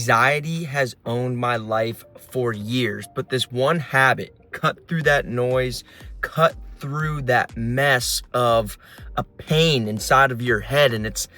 Anxiety has owned my life for years, but this one habit cut through that noise, cut through that mess of a pain inside of your head. And it's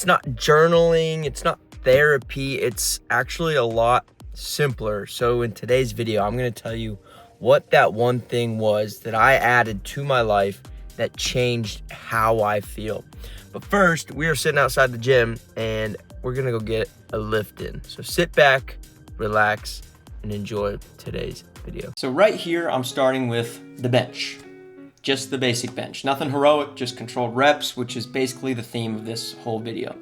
not journaling, it's not therapy, it's actually a lot simpler. So in today's video, I'm going to tell you what that one thing was that I added to my life that changed how I feel. But first, we are sitting outside the gym and we're gonna go get a lift in. So sit back, relax, and enjoy today's video. So right here, I'm starting with the bench. Just the basic bench. Nothing heroic, just controlled reps, which is basically the theme of this whole video.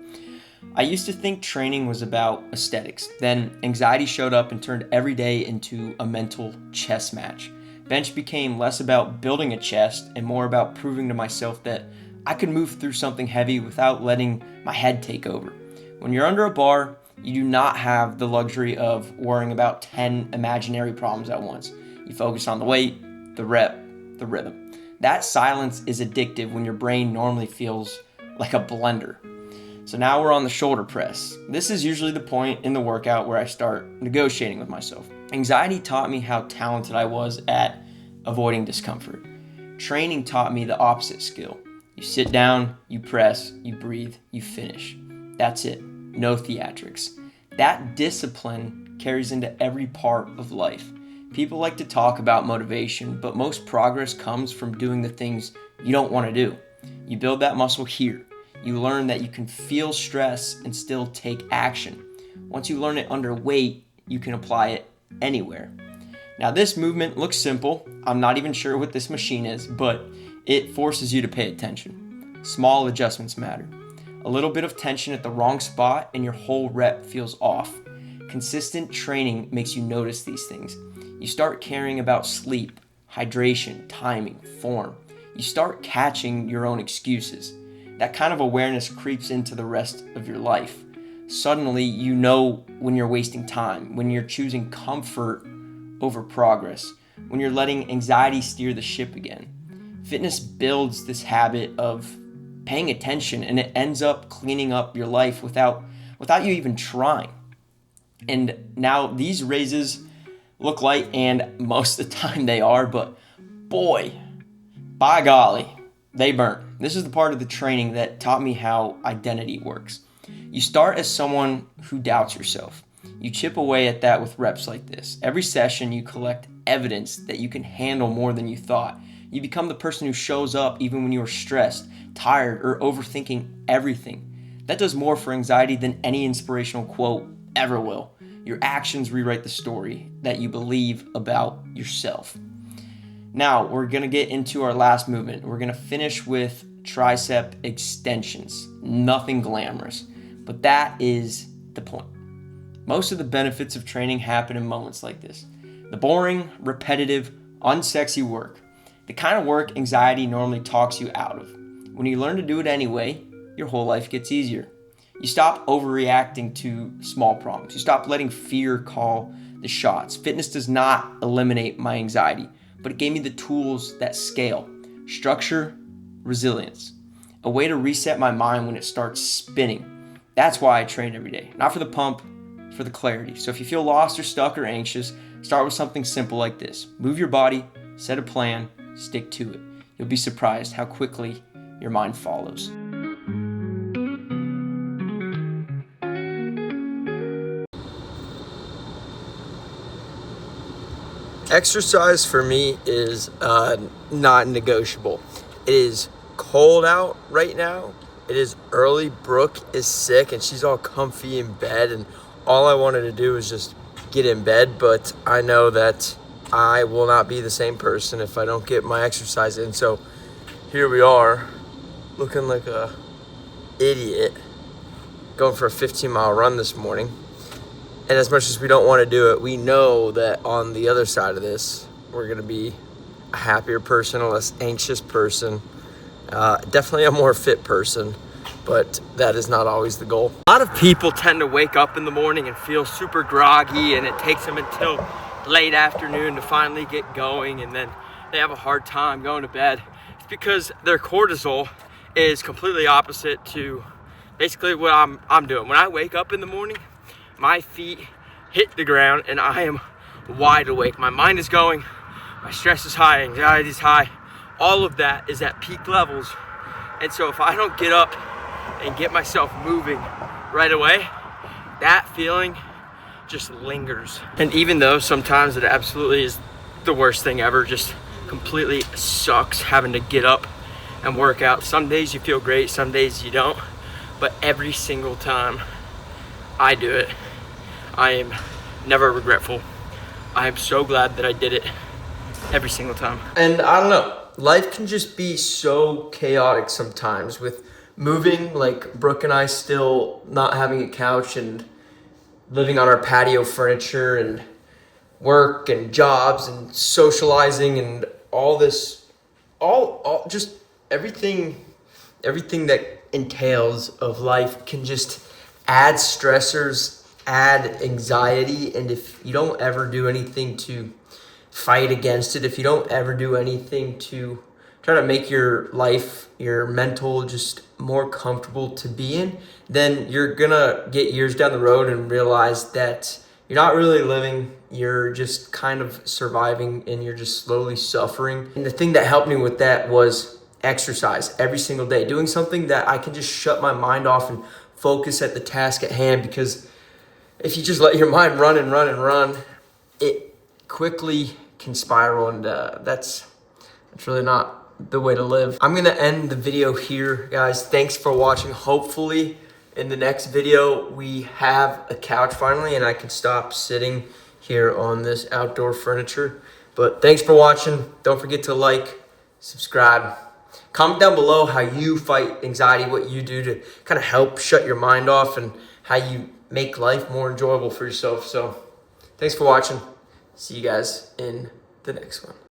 I used to think training was about aesthetics. Then anxiety showed up and turned every day into a mental chess match. Bench became less about building a chest and more about proving to myself that I could move through something heavy without letting my head take over. When you're under a bar, you do not have the luxury of worrying about 10 imaginary problems at once. You focus on the weight, the rep, the rhythm. That silence is addictive when your brain normally feels like a blender. So now we're on the shoulder press. This is usually the point in the workout where I start negotiating with myself. Anxiety taught me how talented I was at avoiding discomfort. Training taught me the opposite skill. You sit down, you press, you breathe, you finish. That's it. No theatrics. That discipline carries into every part of life. People like to talk about motivation, but most progress comes from doing the things you don't want to do. You build that muscle here. You learn that you can feel stress and still take action. Once you learn it under weight, you can apply it anywhere. Now this movement looks simple. I'm not even sure what this machine is, but it forces you to pay attention. Small adjustments matter. A little bit of tension at the wrong spot and your whole rep feels off. Consistent training makes you notice these things. You start caring about sleep, hydration, timing, form. You start catching your own excuses. That kind of awareness creeps into the rest of your life. Suddenly, you know when you're wasting time, when you're choosing comfort over progress, when you're letting anxiety steer the ship again. Fitness builds this habit of paying attention, and it ends up cleaning up your life without you even trying. And now these raises look light, and most of the time they are, but boy, by golly, they burn. This is the part of the training that taught me how identity works. You start as someone who doubts yourself. You chip away at that with reps like this. Every session you collect evidence that you can handle more than you thought. You become the person who shows up even when you are stressed, tired, or overthinking everything. That does more for anxiety than any inspirational quote ever will. Your actions rewrite the story that you believe about yourself. Now, we're going to get into our last movement. We're going to finish with tricep extensions. Nothing glamorous, but that is the point. Most of the benefits of training happen in moments like this. The boring, repetitive, unsexy work. The kind of work anxiety normally talks you out of. When you learn to do it anyway, your whole life gets easier. You stop overreacting to small problems. You stop letting fear call the shots. Fitness does not eliminate my anxiety, but it gave me the tools that scale. Structure, resilience. A way to reset my mind when it starts spinning. That's why I train every day. Not for the pump, for the clarity. So if you feel lost or stuck or anxious, start with something simple like this. Move your body, set a plan, stick to it. You'll be surprised how quickly your mind follows. Exercise for me is not negotiable. It is cold out right now. It is early. Brooke is sick and she's all comfy in bed, and all I wanted to do is just get in bed, but I know that I will not be the same person if I don't get my exercise in. So here we are, looking like a idiot, going for a 15-mile run this morning. And as much as we don't want to do it, we know that on the other side of this, we're going to be a happier person, a less anxious person, definitely a more fit person, but that is not always the goal. A lot of people tend to wake up in the morning and feel super groggy, and it takes them until late afternoon to finally get going, and then they have a hard time going to bed. It's because their cortisol is completely opposite to basically what I'm doing. When I wake up in the morning, my feet hit the ground and I am wide awake. My mind is going, my stress is high, anxiety is high. All of that is at peak levels. And so if I don't get up and get myself moving right away, that feeling just lingers. And even though sometimes it absolutely is the worst thing ever, just completely sucks having to get up and work out. Some days you feel great, some days you don't. But every single time I do it, I am never regretful. I am so glad that I did it every single time. And I don't know, life can just be so chaotic sometimes with moving, like Brooke and I still not having a couch and living on our patio furniture, and work and jobs and socializing and all this, all just everything that entails of life can just add stressors, add anxiety. And if you don't ever do anything to fight against it, if you don't ever do anything to try to make your life, your mental, just more comfortable to be in, then you're gonna get years down the road and realize that you're not really living, you're just kind of surviving, and you're just slowly suffering. And the thing that helped me with that was exercise every single day, doing something that I can just shut my mind off and focus at the task at hand. Because if you just let your mind run and run and run, it quickly can spiral, and that's really not the way to live. I'm gonna end the video here, guys. Thanks for watching. Hopefully in the next video we have a couch finally and I can stop sitting here on this outdoor furniture. But thanks for watching. Don't forget to like, subscribe, comment down below how you fight anxiety, what you do to kind of help shut your mind off, and how you make life more enjoyable for yourself. So thanks for watching. See you guys in the next one.